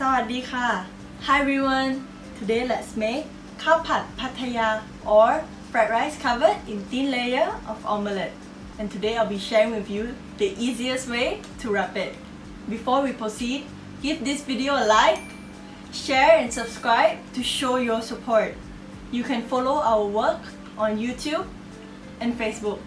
Sawadika. Hi everyone. Today let's make Khao Pad Pattaya or fried rice covered in thin layer of omelette. And today I'll be sharing with you the easiest way to wrap it. Before we proceed, give this video a like, share and subscribe to show your support. You can follow our work on YouTube and Facebook.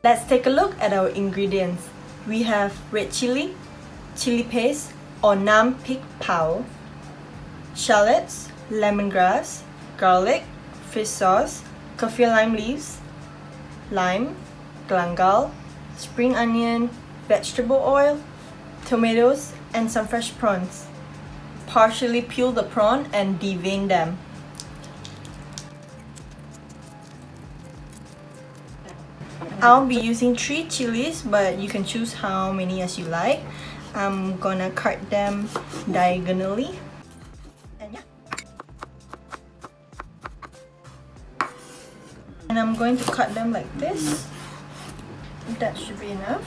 Let's take a look at our ingredients. We have red chili, chili paste or nam pig pao, shallots, lemongrass, garlic, fish sauce, kaffir lime leaves, lime, galangal, spring onion, vegetable oil, tomatoes, and some fresh prawns. Partially peel the prawn and devein them. I'll be using 3 chilies, but you can choose how many as you like. I'm gonna cut them diagonally. And I'm going to cut them like this. That should be enough.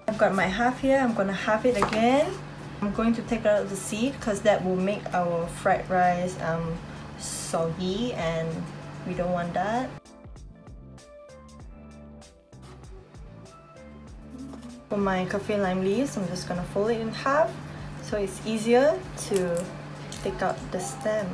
I've got my half here. I'm gonna half it again. I'm going to take out the seed because that will make our fried rice soggy and we don't want that. For my kaffir lime leaves, I'm just gonna fold it in half so it's easier to take out the stem.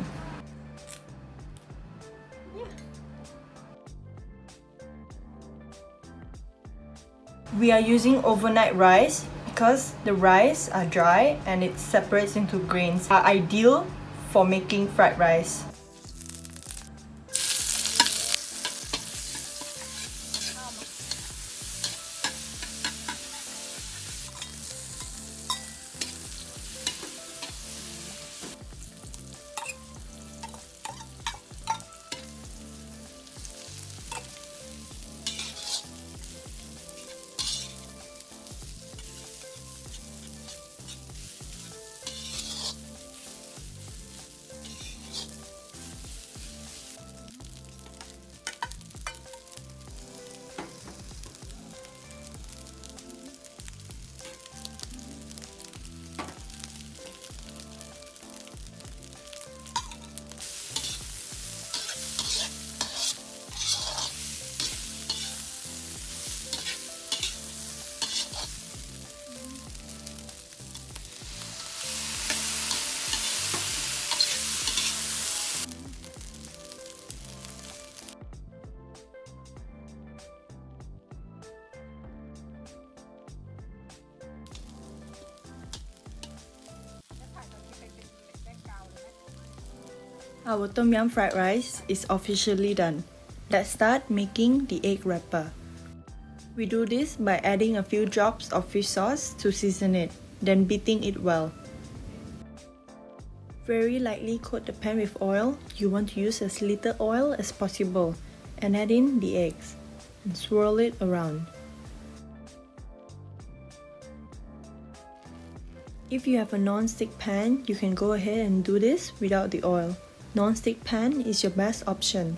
We are using overnight rice because the rice are dry and it separates into grains. Are ideal for making fried rice. Our Tomyum fried rice is officially done. Let's start making the egg wrapper. We do this by adding a few drops of fish sauce to season it, then beating it well. Very lightly coat the pan with oil. You want to use as little oil as possible and add in the eggs and swirl it around. If you have a non-stick pan, you can go ahead and do this without the oil. Non-stick pan is your best option.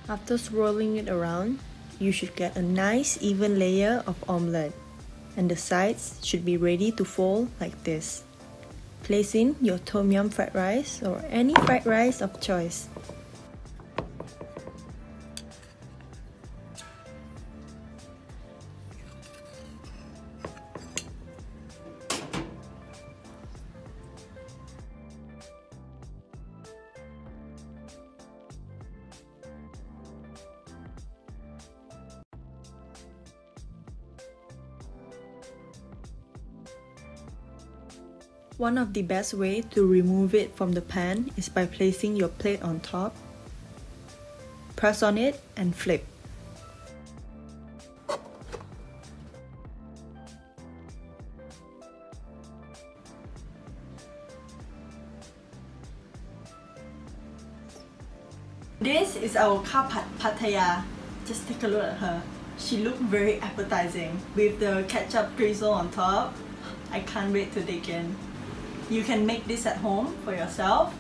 After swirling it around, you should get a nice even layer of omelette, and the sides should be ready to fold like this. Place in your Tomyum fried rice or any fried rice of choice. One of the best ways to remove it from the pan is by placing your plate on top, press on it and flip. This is our Khao Pad Pattaya. Just take a look at her. She looked very appetizing with the ketchup drizzle on top. I can't wait to dig in. You can make this at home for yourself,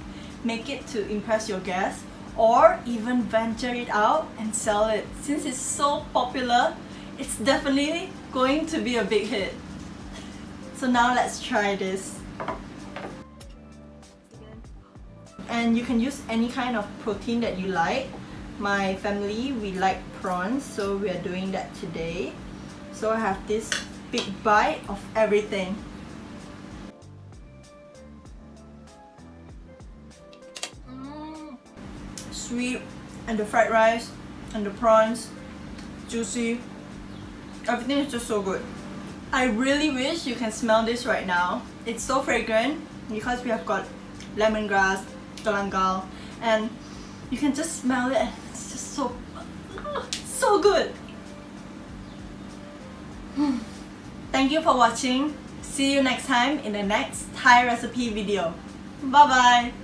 make it to impress your guests, or even venture it out and sell it. Since it's so popular, it's definitely going to be a big hit. So now let's try this. And you can use any kind of protein that you like. My family, we like prawns, so we are doing that today. So I have this big bite of everything. Sweet, and the fried rice, and the prawns, juicy. Everything is just so good. I really wish you can smell this right now. It's so fragrant because we have got lemongrass, galangal, and you can just smell it and it's just so good. Thank you for watching. See you next time in the next Thai recipe video. Bye bye.